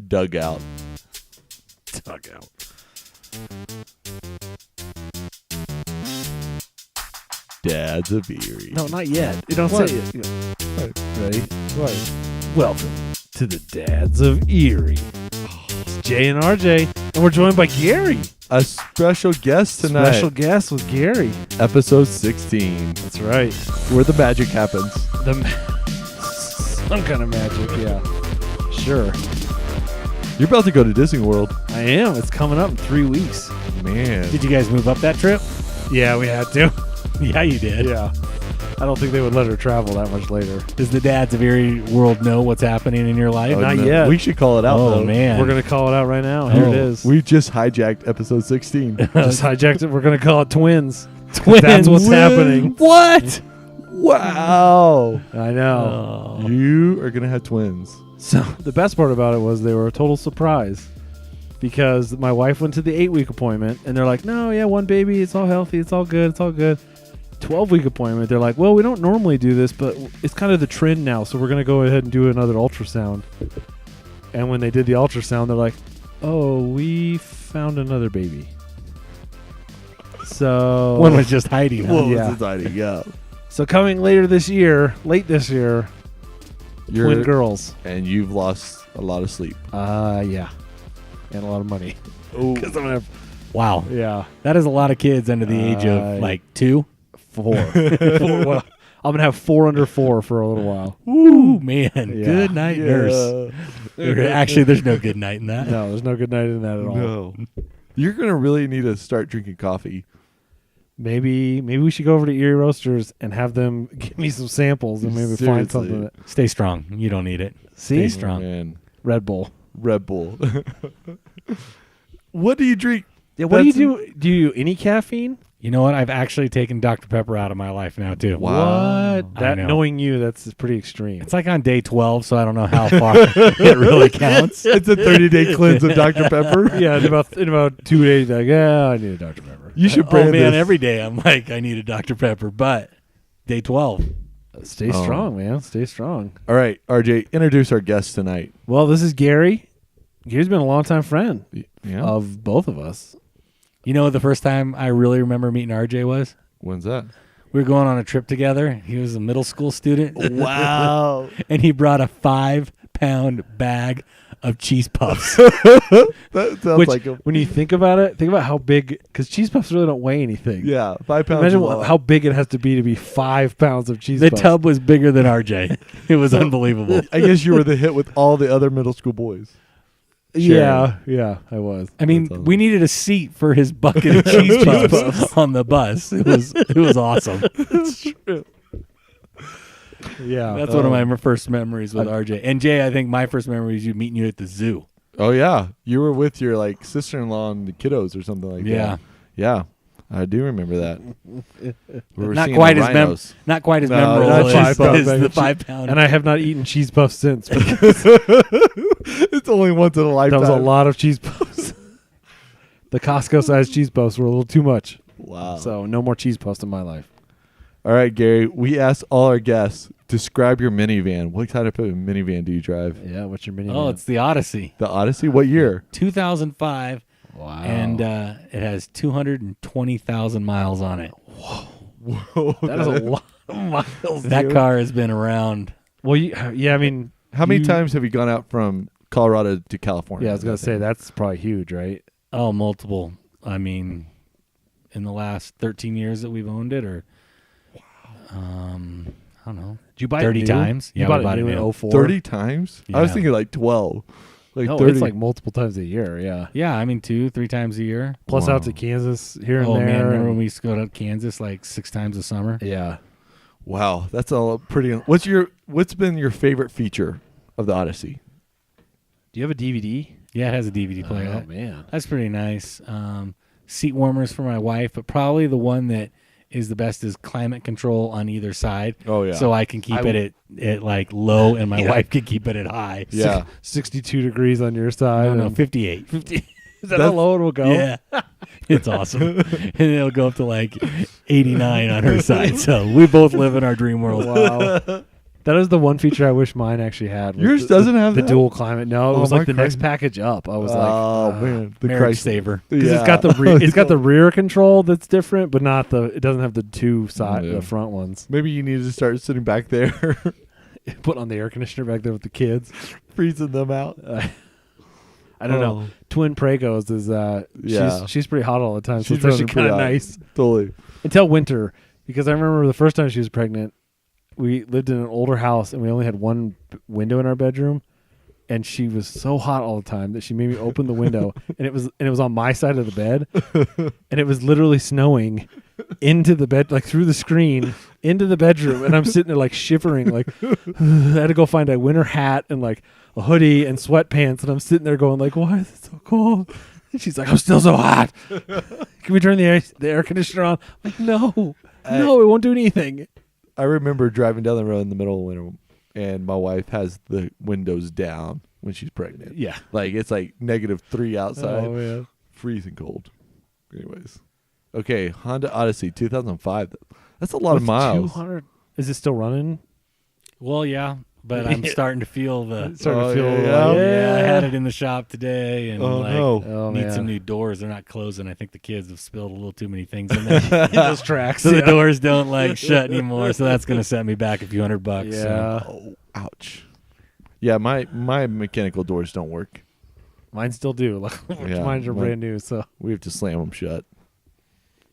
Dugout. Dugout. Dads of Erie. No, not yet. You don't What? say it. Ready? What? Welcome to the Dads of Erie. It's Jay and RJ, and we're joined by Gary. A special guest tonight. Special guest with Gary. Episode 16. That's right. Where the magic happens. Some kind of magic, yeah. Sure. You're about to go to Disney World. I am. It's coming up in 3 weeks. Man. Did you guys move up that trip? Yeah, we had to. Yeah, you did. Yeah. I don't think they would let her travel that much later. Does the Dads of Erie world know what's happening in your life? Oh, not no. yet. We should call it out, Oh, though. man. We're going to call it out right now. Here it is. We just hijacked episode 16. just hijacked it. We're going to call it twins. Twins. That's what's happening. What? Wow. I know. Oh. You are going to have twins. So the best part about it was they were a total surprise because my wife went to the 8-week appointment and they're like, no, yeah, one baby. It's all healthy. It's all good. It's all good. 12-week appointment. They're like, well, we don't normally do this, but it's kind of the trend now. So we're going to go ahead and do another ultrasound. And when they did the ultrasound, they're like, oh, we found another baby. So One was just hiding. Huh? What was yeah. exciting? Yeah. So coming late this year, twin girls. And you've lost a lot of sleep. Yeah. And a lot of money. Oh. Because I'm going to Wow. yeah. That is a lot of kids under the age of like 2. 4. Well, I'm going to have 4 under 4 for a little while. Ooh, man. Yeah. Good night, nurse. Actually, there's no good night in that. No, there's no good night in that at all. No. You're going to really need to start drinking coffee. Maybe we should go over to Erie Roasters and have them give me some samples and maybe find Seriously. something that Stay strong. You don't need it. See? Stay strong. Man. Red Bull. Red Bull. What do you drink? Yeah, what do you That's- do? Do you any caffeine? You know what? I've actually taken Dr. Pepper out of my life now, too. Wow. What? I That know. knowing you, that's pretty extreme. It's like on day 12, so I don't know how far it really counts. It's a 30-day cleanse of Dr. Pepper. Yeah, in about 2 days, like, yeah, I need a Dr. Pepper. You should Oh, brand man, this. every day I'm like, I need a Dr. Pepper, but day 12. Stay Oh. strong, man. Stay strong. All right, RJ, introduce our guest tonight. Well, this is Gary. Gary's been a longtime friend Yeah. of both of us. You know, the first time I really remember meeting RJ was? When's that? We were going on a trip together. He was a middle school student. Wow. And he brought a 5-pound bag of cheese puffs. That sounds Which, like a... when you think about how big, because cheese puffs really don't weigh anything. Yeah, 5 pounds. Imagine is a lot. how big it has to be 5 pounds of cheese The puffs. tub was bigger than RJ. It was unbelievable. I guess you were the hit with all the other middle school boys. Yeah, I was. I mean, That's awesome. we needed a seat for his bucket of cheese puffs on the bus. It was awesome. That's true. Yeah. That's one of my first memories with RJ. And Jay, I think my first memory is you meeting you at the zoo. Oh, yeah. You were with your like sister-in-law and the kiddos or something like Yeah. that. Yeah. I do remember that. We were Not seeing quite the as rhinos. not quite as No, memorable not as, 5 pound as bag the of 5-pound. And I have not eaten cheese puffs since. It's only once in a That lifetime. was a lot of cheese puffs. The Costco-sized cheese puffs were a little too much. Wow. So no more cheese puffs in my life. All right, Gary. We asked all our guests, describe your minivan. What type of minivan do you drive? Yeah, what's your mini? Oh, it's the Odyssey. The Odyssey? What year? 2005. wow. And it has 220,000 miles on it. Whoa. that is a lot of miles. That dude. car has been around. Well, yeah, I mean, How many you- times have you gone out from Colorado to California? Yeah, I was gonna say that's probably huge, right? Oh, multiple. I mean, in the last 13 years that we've owned it, or I don't know, Did you buy 30 it new? times. You Yeah, bought we bought it it new new. in 04? 30 times? I was Yeah. thinking like 12. Like No, 30. it's like multiple times a year. Yeah. Yeah, I mean 2-3 times a year. Plus Wow. out to Kansas here and Oh there. man, remember and- when we used to go to Kansas like 6 times a summer? Yeah. Wow, that's all pretty. What's been your favorite feature of the Odyssey? Do you have a DVD? Yeah, it has a DVD player. Oh man. That's pretty nice. Seat warmers for my wife, but probably the one that is the best is climate control on either side. Oh yeah. So I can keep it at like low, and my Yeah. wife can keep it at high. yeah. 62 degrees on your side. No, no, and- 58. 50. Is that That's- how low it will go? Yeah, it's awesome, and it'll go up to like 89 on her side. So we both live in our dream world. Wow. That is the one feature I wish mine actually had. was Yours the- doesn't the, have the that? dual climate. No, it Oh, was my like the next Christ. package up. I was oh like, man, the Marriage Christ saver. because it's got the rear control that's different, but not the. It doesn't have the two side Yeah. the front ones. Maybe you need to start sitting back there, Put on the air conditioner back there with the kids. freezing them out. I don't know. Twin Pregos is Yeah. she's pretty hot all the time. So She's it's actually running kind pretty of hot. nice Totally. until winter, because I remember the first time she was pregnant, we lived in an older house and we only had one window in our bedroom, and she was so hot all the time that she made me open the window and it was on my side of the bed, and it was literally snowing into the bed, like through the screen into the bedroom, and I'm sitting there like shivering, like I had to go find a winter hat and like a hoodie and sweatpants, and I'm sitting there going like, why is it so cold? And she's like, I'm still so hot. Can we turn the air conditioner on? I'm like, no, it won't do anything. I remember driving down the road in the middle of winter, and my wife has the windows down when she's pregnant. Yeah. Like it's like -3 outside, Oh man. freezing cold. Anyways, okay, Honda Odyssey 2005. That's a lot of miles. 200. Is it still running? Well, yeah, but I'm starting to feel the. Starting Oh, to feel yeah. like, Yeah, I had it in the shop today, and Oh like no! Oh, need man. some new doors. They're not closing. I think the kids have spilled a little too many things in there, those tracks. so the doors don't like shut anymore. So that's gonna set me back a few $100. So. Yeah. Oh, ouch. Yeah, my mechanical doors don't work. Mine still do. Like, Yeah, mine are mine- brand new. So We have to slam them shut.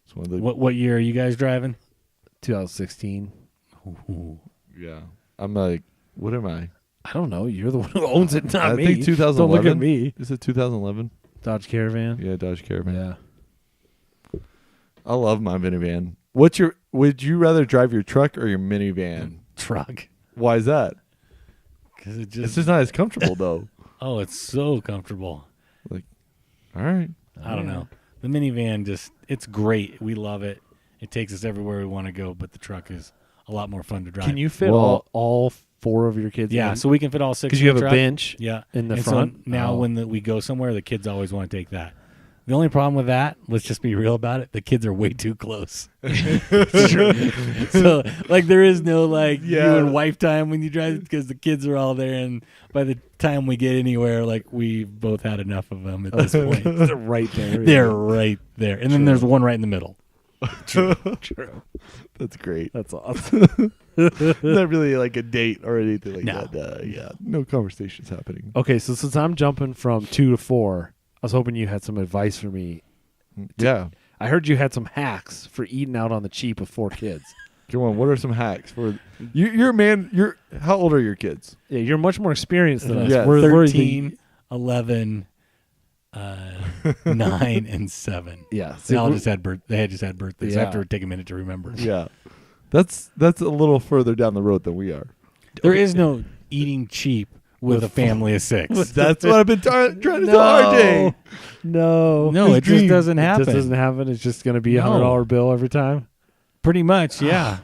It's one of the What year are you guys driving? 2016. yeah. I'm like, what am I? I don't know. You're the one who owns it, not I me. think 2011. Don't look at me. Is it 2011? Dodge Caravan. Yeah, Dodge Caravan. Yeah. I love my minivan. Would you rather drive your truck or your minivan? Truck. Why is that? Because it It's just. just not as comfortable though. Oh, it's so comfortable. All right. I don't know. The minivan it's great. We love it. It takes us everywhere we want to go, but the truck is a lot more fun to drive. Can you fit Well- all 4 of your kids? Yeah, in? so we can fit all 6 because in you the have a truck. bench Yeah. in the And front. So now Oh. when we go somewhere, the kids always want to take that. The only problem with that, let's just be real about it, the kids are way too close. So, like, there is no, like, you Yeah. and wife time when you drive because the kids are all there. And by the time we get anywhere, like, we've both had enough of them at this point. They're right there. They're right there. And then there's one right in the middle. True. That's great. That's awesome. Not really like a date or anything like No. that. Yeah, no conversations happening. Okay, so since I'm jumping from 2 to 4, I was hoping you had some advice for me. Yeah. I heard you had some hacks for eating out on the cheap with 4 kids. Come on. What are some hacks for you're a man? How old are your kids? Yeah, you're much more experienced than us. Yeah, we're 13, 11, 9, and 7. Yeah, They all just had they had just had birthdays. I have Yeah. to take a minute to remember. Yeah. That's a little further down the road than we are. There is no eating cheap with a family of 6. That's what I've been trying to tell RJ. No, No, His it just dream. doesn't It happen. just doesn't happen. It's just going to be a No. $100 bill every time. Pretty much, yeah.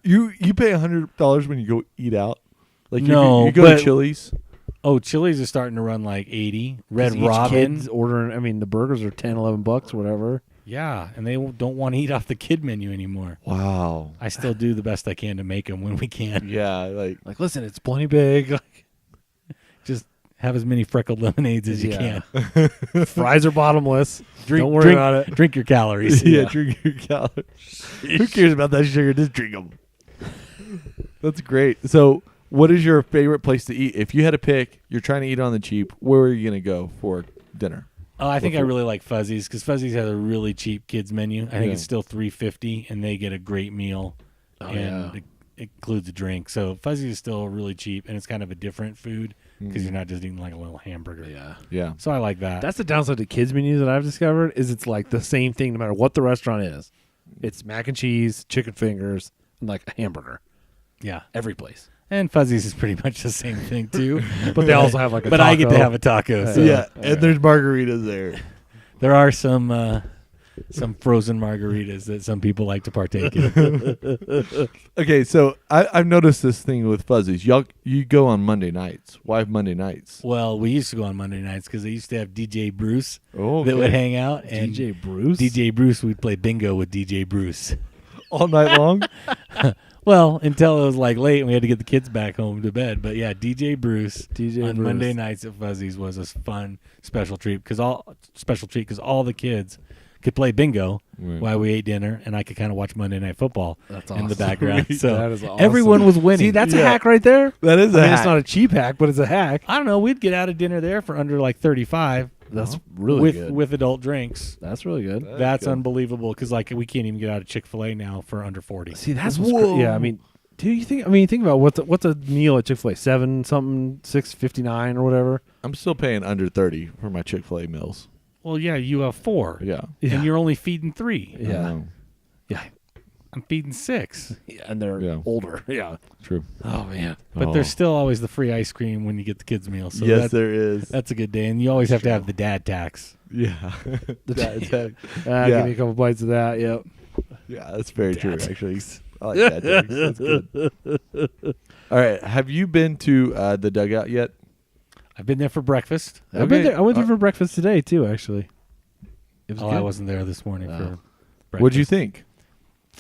You pay $100 when you go eat out. Like No, you go but- to Chili's. Oh, Chili's is starting to run like 80. 'Cause Red each Robin. kid's ordering. I mean, the burgers are $10, $11, whatever. Yeah, and they don't want to eat off the kid menu anymore. Wow. I still do the best I can to make them when we can. Yeah, like Like, listen, it's plenty big. Like, Just have as many freckled lemonades as you Yeah. can. fries are bottomless. Drink, Don't worry drink, about it. Drink your calories. yeah, drink your calories. Who cares about that sugar? Just drink them. That's great. So, what is your favorite place to eat? If you had to pick, you're trying to eat on the cheap. Where are you gonna go for dinner? Oh, I think I Before- really like Fuzzies because Fuzzies has a really cheap kids menu. I think Yeah. it's still $3.50, and they get a great meal, Oh, and yeah. it includes a drink. So Fuzzies is still really cheap, and it's kind of a different food because you're not just eating like a little hamburger. Yeah. Yeah. So I like that. That's the downside to kids menus that I've discovered is it's like the same thing no matter what the restaurant is. It's mac and cheese, chicken fingers, and like a hamburger. yeah. Every place. And Fuzzies is pretty much the same thing too. But they also have like a But I get to taco. have a taco. So yeah, and there's margaritas there. there are some frozen margaritas that some people like to partake in. Okay, so I've noticed this thing with Fuzzies. You go on Monday nights. Why Monday nights? Well, we used to go on Monday nights because they used to have DJ Bruce Oh, that would hang out. And DJ Bruce. DJ Bruce, we'd play bingo with DJ Bruce. all night long. Well, until it was like late and we had to get the kids back home to bed. But yeah, DJ Bruce on Bruce. Monday nights at Fuzzy's was a fun special treat because all the kids could play bingo while we ate dinner, and I could kind of watch Monday Night Football in the background. So That is awesome. everyone was winning. See, that's a hack right there. That is I a mean, hack. it's not a cheap hack, but it's a hack. I don't know. We'd get out of dinner there for under like 35 That's really good. with adult drinks. That's really good. That's good. unbelievable because like we can't even get out of Chick-fil-A now for under 40. See, that's Whoa. yeah. I mean, do you think? I mean, think about what's a meal at Chick-fil-A? 7 something, 6.59 or whatever. I'm still paying under 30 for my Chick-fil-A meals. Well, yeah, you have 4. Yeah. Yeah. And you're only feeding 3. Yeah. Yeah. I'm feeding 6. And they're older. Yeah. True. Oh man. But there's still always the free ice cream when you get the kids' meal. So yes, there is. that's a good day. And you always have to have the dad tax. Yeah. Give Yeah. me a couple bites of that. Yep. Yeah, that's very true, actually. I like that. That's good. All right. Have you been to the Dugout yet? I've been there for breakfast. I've been there. I went there for breakfast today too. Actually. It was Oh, good. I wasn't there this morning for breakfast. What'd you think?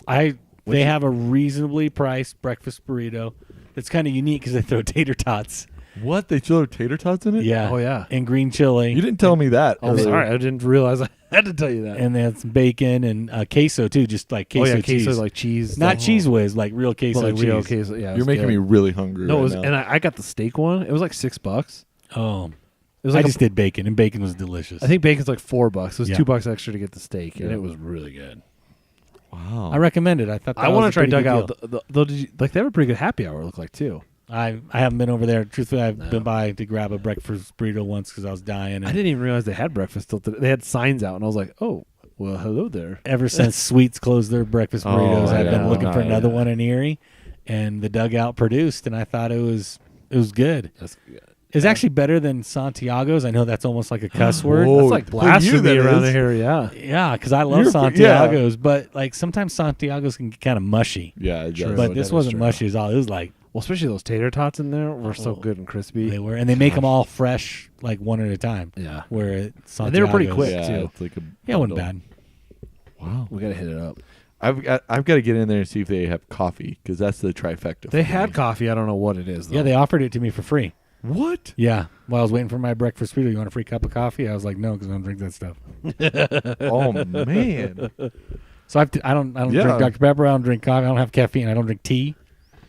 They have a reasonably priced breakfast burrito that's kind of unique because they throw tater tots. What? They throw tater tots in it? Yeah. Oh yeah. And green chili. You didn't tell me that. Oh, earlier. sorry. I didn't realize I had to tell you that. And they had some bacon and queso too, just like queso cheese. queso like cheese. Not cheese whiz, like real queso like cheese. real queso. Yeah, You're making me really hungry. No, right it was, now. and I got the steak one. It was like $6. Oh. It was I like just did bacon, and bacon was delicious. I think bacon's like $4. It was Yeah. $2 extra to get the steak, and Yeah. it was really good. Wow. I recommend it. I thought that I want want to to try Dugout. Though, like they have a pretty good happy hour. It looked like too. I haven't been over there. Truthfully, I've been by to grab a breakfast burrito once because I was dying. And I didn't even realize they had breakfast till today. They had signs out, and I was like, oh, well, hello there. Ever since Sweets closed their breakfast burritos, I've been yeah. looking for Oh, another yeah. one in Erie, and the Dugout produced, and I thought it was good. That's It's actually better than Santiago's. I know that's almost like a cuss word. Whoa. That's like For blasphemy you, that around is. here. Yeah. Yeah, because I love You're- Santiago's, but like sometimes Santiago's can get kind of mushy. Yeah, it True. does. But that this is wasn't true. mushy at all. It was like Well, especially those tater tots in there were so Oh. good and crispy. they were, and they make them all fresh, like one at a time. Yeah. Where Santiago's, And they were pretty quick. yeah, too. it's like a Yeah, it wasn't bundle. bad. Wow. We got to hit it up. I've got to get in there and see if they have coffee because that's the trifecta. They for had me. coffee. I don't know what it is, though. Yeah, they offered it to me for free. What? Yeah, while I was waiting for my breakfast burrito, you want a free cup of coffee? I was like, no, because I don't drink that stuff. Oh man. So I don't Yeah. drink Dr Pepper. I don't drink coffee. I don't have caffeine. I don't drink tea.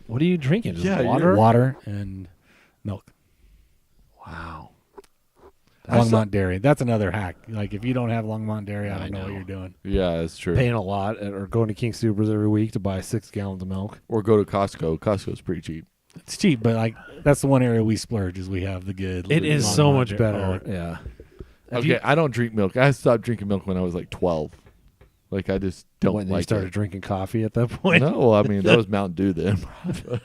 What are you drinking? Just Yeah, water? Water and milk. Wow. Longmont Dairy. That's another hack. Like if you don't have Longmont Dairy, I don't know what know. you're doing. Yeah, that's true. Paying a lot or going to King Supers every week to buy 6 gallons of milk. Or go to Costco. Costco's pretty cheap. It's cheap, but like that's the one area we splurge is we have the good. It is so Longmont much Dairy. better. Oh, Yeah. Okay, I don't drink milk. I stopped drinking milk when I was like 12. Like I just don't When you like started it. drinking coffee at that point. No, well, I mean that was Mountain Dew then.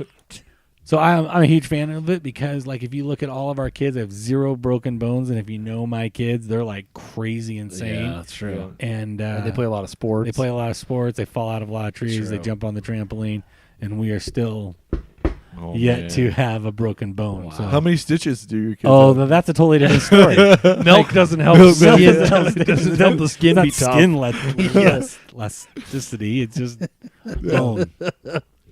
So I'm a huge fan of it because like if you look at all of our kids, they have 0 broken bones, and if you know my kids, they're like crazy insane. Yeah, that's true. And And they play a lot of sports. They play a lot of sports. They fall out of a lot of trees. They true. jump on the trampoline, and we are still Oh, yet man. to have a broken bone. Wow. So. How many stitches do your kids Oh, have? that's a totally different story. Milk doesn't help. Milk the skin. doesn't doesn't help the skin It's be not tough. skin elasticity. It's just bone.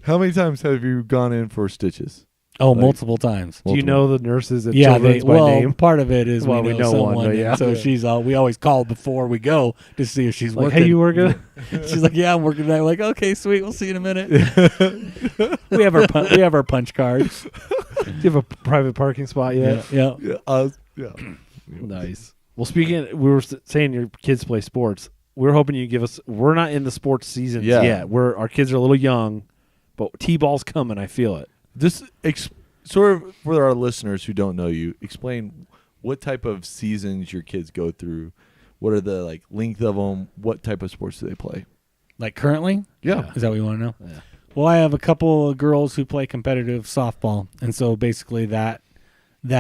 How many times have you gone in for stitches? Oh, Like- multiple times. Do you know the nurses at Yeah, Children's by name? part of it is Well, we we know know one, someone. but yeah. and so Yeah. she's we always call before we go to see if she's Like, working. hey, you working? She's like, yeah, I'm working tonight. We're like, okay, sweet. We'll see you in a minute. we have our punch cards. Do you have a private parking spot yet? Yeah. Yeah. Nice. Well, speaking, we were saying your kids play sports. We're hoping you give us. We're not in the sports seasons Yeah. yet. Our kids are a little young, but T-ball's coming. I feel it. Just sort of for our listeners who don't know you, explain what type of seasons your kids go through. What are the like length of them? What type of sports do they play? Like currently? Yeah. Is that what you want to know? Yeah. Well, I have a couple of girls who play competitive softball, and so basically that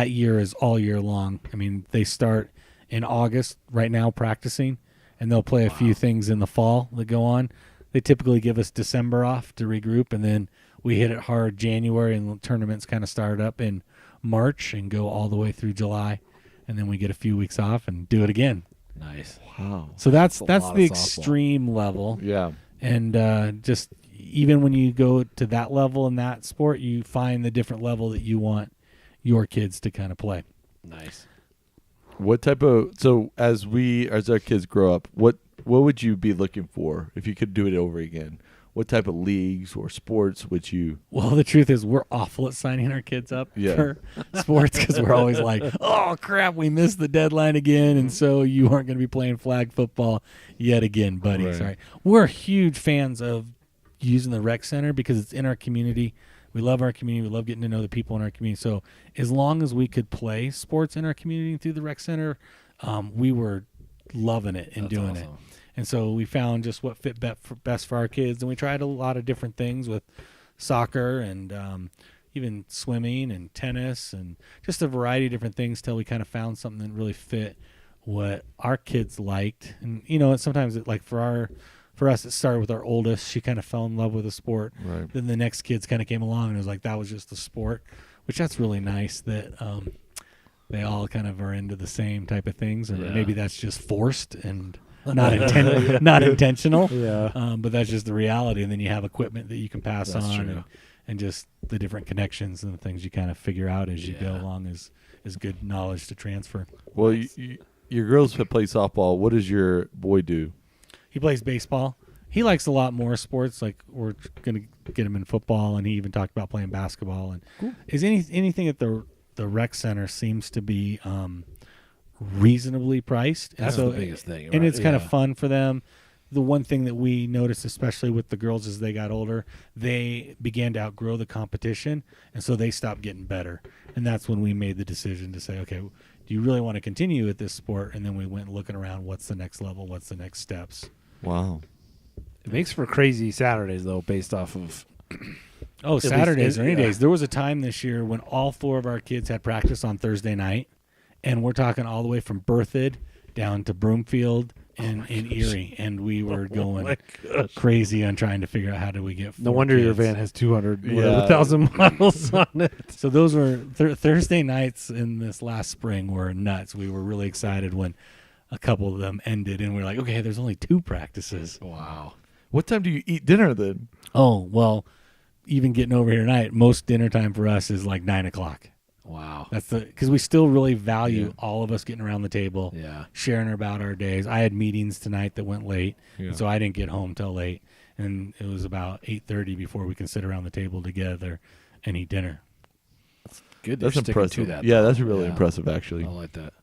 year is all year long. I mean, they start in August right now practicing, and they'll play a few things in the fall that go on. They typically give us December off to regroup, and then we hit it hard January, and the tournaments kind of start up in March and go all the way through July, and then we get a few weeks off and do it again. Nice. Wow. So that's That's a lot the of softball. extreme level. Yeah. And just even when you go to that level in that sport, you find the different level that you want your kids to kind of play. Nice. What type of as our kids grow up, what would you be looking for if you could do it over again? What type of leagues or sports would you? Well, the truth is we're awful at signing our kids up Yeah. for sports because we're always like, oh, crap, we missed the deadline again, and so you aren't going to be playing flag football yet again, buddy. Right. Sorry. We're huge fans of using the rec center because it's in our community. We love our community. We love getting to know the people in our community. So as long as we could play sports in our community through the rec center, we were loving it and doing it. And so we found just what fit best for our kids. And we tried a lot of different things with soccer and even swimming and tennis and just a variety of different things till we kind of found something that really fit what our kids liked. And, sometimes for us, it started with our oldest. She kind of fell in love with the sport. Right. Then the next kids kind of came along and it was like, that was just the sport, which that's really nice that they all kind of are into the same type of things. And maybe that's just forced and not intentional. Yeah. But that's just the reality. And then you have equipment that you can pass That's on true. and just the different connections and the things you kind of figure out as you go along is good knowledge to transfer. Well, your girls have played softball. What does your boy do? He plays baseball. He likes a lot more sports. Like we're going to get him in football, and he even talked about playing basketball. And is anything at the rec center seems to be reasonably priced. That's and so, the biggest thing. And it's kind of fun for them. The one thing that we noticed, especially with the girls as they got older, they began to outgrow the competition, and so they stopped getting better. And that's when we made the decision to say, okay, do you really want to continue at this sport? And then we went looking around, what's the next level? What's the next steps? Wow. It makes for crazy Saturdays, though, based off of... Oh, Saturdays or any yeah. days. There was a time this year when all 4 of our kids had practice on Thursday night, and we're talking all the way from Berthoud down to Broomfield in Erie, and we were going crazy on trying to figure out how do we get 4 No wonder your kids. van has 200, Yeah. 1,000 miles on it. So those were Thursday nights in this last spring were nuts. We were really excited when a couple of them ended, and we're like, okay, there's only 2 practices. Wow. What time do you eat dinner then? Oh, well, even getting over here tonight, most dinner time for us is like 9 o'clock. Wow. That's because we still really value all of us getting around the table, Yeah. sharing about our days. I had meetings tonight that went late, Yeah. so I didn't get home till late, and it was about 8:30 before we can sit around the table together and eat dinner. Good. That's you're sticking impressive. To that, yeah, though. that's really Yeah. impressive, actually. I like that.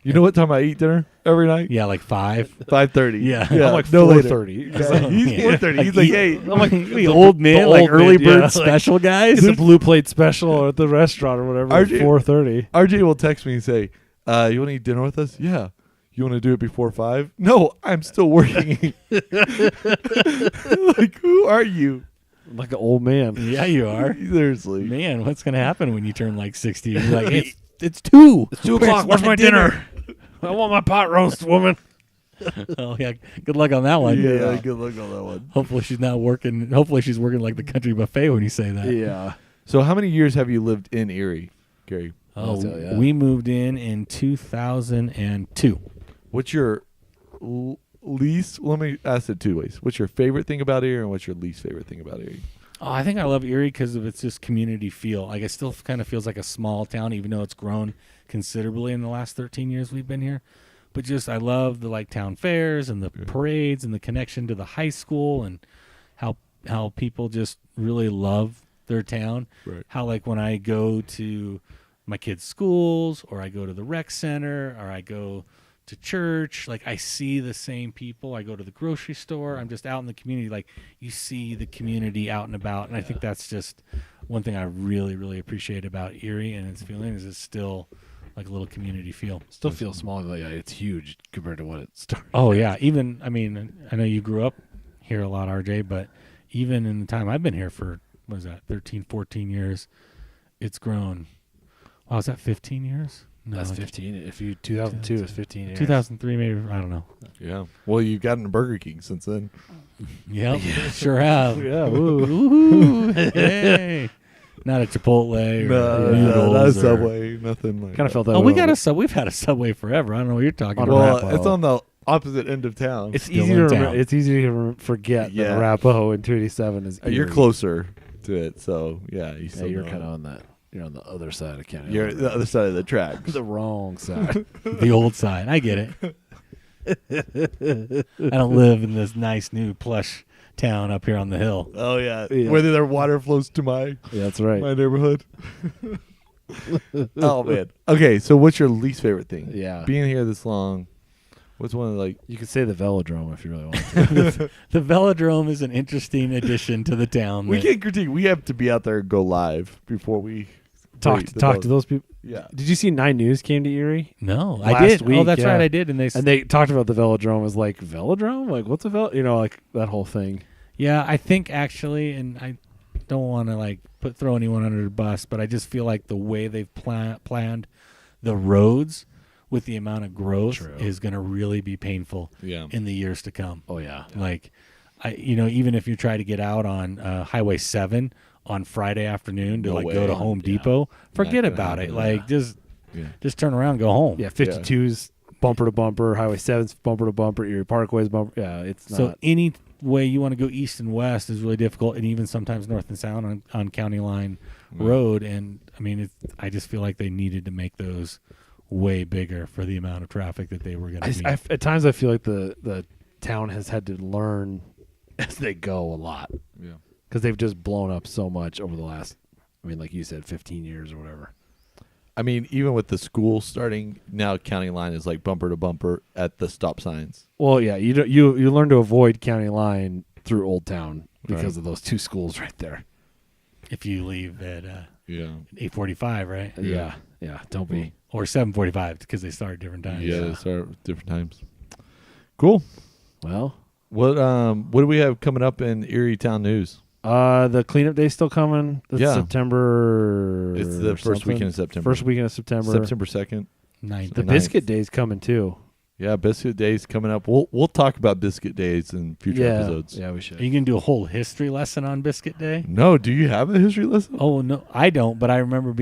You know what time I eat dinner every night? Yeah, like 5. 5:30. Yeah. yeah I'm like no later. 4:30. Yeah, he's Yeah. 4:30. He's like, hey, I'm like we old men, the like old early men, bird yeah, like- special guys. It's a blue plate special at the restaurant or whatever at RJ 4:30. RJ will text me and say, you want to eat dinner with us? Yeah. You want to do it before 5? No, I'm still working. Like, who are you? Like an old man. Yeah, you are. Seriously. Man, what's gonna happen when you turn like 60? You're like, it's 2. It's 2 o'clock. Where's my dinner? I want my pot roast, woman. Oh yeah, good luck on that one. Yeah, good luck on that one. Hopefully she's not working. Hopefully she's working like the country buffet when you say that. Yeah. So how many years have you lived in Erie, Gary? Oh, tell ya. we moved in 2002. What's your least? Let me ask it 2 ways. What's your favorite thing about Erie, and what's your least favorite thing about Erie? Oh, I think I love Erie because of its just community feel. Like it still kind of feels like a small town, even though it's grown considerably in the last 13 years we've been here. But just I love the town fairs and the parades and the connection to the high school and how people just really love their town. Right. How when I go to my kids' schools or I go to the rec center or I go to church, I see the same people. I go to the grocery store. I'm just out in the community. You see the community out and about. And I think that's just one thing I really, really appreciate about Erie and its feeling is it's still like a little community feel. Still feels small, but yeah, it's huge compared to what it started. Oh, yeah. Even, I know you grew up here a lot, RJ, but even in the time I've been here for, 13, 14 years, it's grown. Wow, is that 15 years? No, That's 15. If you 2002 is 15 years. 2003 maybe, I don't know. Yeah. Well, you've gotten a Burger King since then. Yep, sure have. Yeah. Woo. Ooh, hey. Not a Chipotle or No, noodles not a or- Subway. Nothing like Kind of that. felt that. Oh, we way. got a sub. We've had a Subway forever. I don't know what you're talking On a about. Well, Arapaho. it's on the opposite end of town. It's Still easy in to town. it's easy to forget Yeah. that Arapahoe and 287 is. You're Erie. closer to it, so yeah. You Yeah, still you're know kind of it. on that. You're on the other side of County. You're Line. the other side of the tracks. the wrong side. The old side. I get it. I don't live in this nice new plush town up here on the hill. Oh yeah. Yeah. Whether their water flows to Yeah, that's right. my neighborhood. Oh man. Okay, so what's your least favorite thing? Yeah. Being here this long, what's one of the, like? You could say the velodrome if you really want to. The velodrome is an interesting addition to the town. We that- can't critique. We have to be out there and go live before we talk rate the to vote. those people. Yeah. Did you see 9 News came to Erie? No, I Last did. week, Oh, that's yeah. right, I did. And they, And they talked about the velodrome as like velodrome? Like what's a like that whole thing. yeah, I think actually, and I don't want to like throw anyone under the bus, but I just feel like the way they've planned the roads with the amount of growth True. is going to really be painful Yeah. in the years to come. Oh yeah. Like, even if you try to get out on Highway 7 on Friday afternoon to No like go to way. Home Yeah. Depot, forget gonna about it. happen, Like, Yeah. just turn around, and go home. Yeah, 52's bumper to bumper, Highway 7's bumper to bumper, Erie Parkway's bumper. Yeah, it's So not. any way you want to go east and west is really difficult, and even sometimes north and south on County Line Road. And I mean, I just feel like they needed to make those way bigger for the amount of traffic that they were going to be. At times I feel like the town has had to learn as they go a lot Yeah. because they've just blown up so much over the last, I mean, like you said, 15 years or whatever. I mean, even with the school starting now, County Line is like bumper to bumper at the stop signs. Well, yeah, you learn to avoid County Line through Old Town because Right. of those 2 schools right there. If you leave at Yeah. 8:45, right? Yeah, don't be. Or 7:45 because they start at different times. Yeah. They start at different times. Cool. Well, What do we have coming up in Erie Town news? the cleanup day's still coming. That's Yeah. September. It's the first something. weekend of September. First weekend of September. September 2nd. Ninth. The ninth. biscuit day's coming too. Yeah, Biscuit Days coming up. We'll talk about Biscuit Days in future episodes. Yeah, we should. Are you going to do a whole history lesson on Biscuit Day? No, do you have a history lesson? Oh no, I don't. But I remember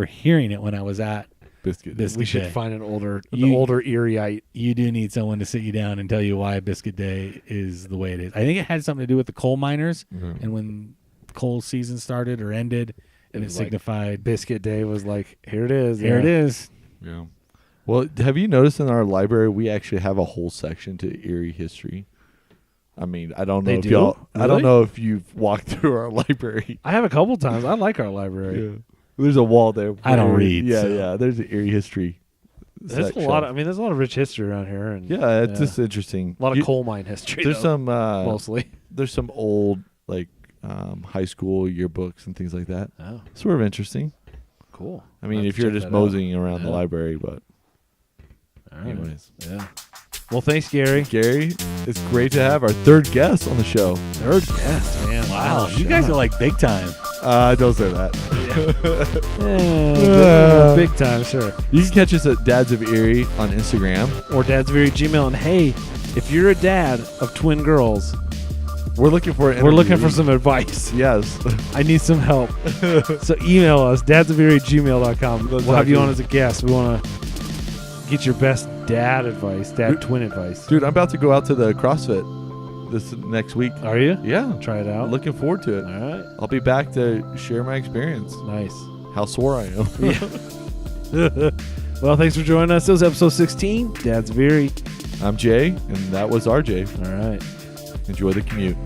hearing it when I was at Biscuit Days. Biscuit We should Day. find an older You- Erieite. You do need someone to sit you down and tell you why Biscuit Day is the way it is. I think it had something to do with the coal miners Mhm. and when coal season started or ended, and it was like signified Biscuit Day was like, here it is. here it is. Yeah. Well, have you noticed in our library we actually have a whole section to Erie history? I mean, I don't know They if do? y'all. I don't Really? know if you've walked through our library. I have a couple times. I like our library. There's a wall there. I don't where- read, Yeah, so. yeah. There's an Erie history. There's a lot. There's a lot of rich history around here, and Yeah, it's just interesting. a lot of You- coal mine history. There's though, some mostly. there's some old like high school yearbooks and things like that. Oh, Sort of interesting. cool. I mean, I'll have if to you're check just that out. moseying around the Yeah. library, but All right. anyways. Yeah. Well, thanks, Gary. Gary, it's great to have our third guest on the show. Third guest, man. Wow, you guys are like big time. Don't say that. Yeah, big time, sure. You can catch us at Dads of Erie on Instagram. Or Dad's Very Gmail. And hey, if you're a dad of twin girls, We're looking for an we're looking interview. for some advice. Yes. I need some help. So email us, dadsoferie@gmail.com. We'll have you on as a guest. We want to get your best dad advice, twin advice. Dude, I'm about to go out to the CrossFit this next week. Are you? Yeah. Try it out. Looking forward to it. All right. I'll be back to share my experience. Nice. How sore I am. Well, thanks for joining us. It was episode 16. Dad's Very. I'm Jay, and that was RJ. All right. Enjoy the commute.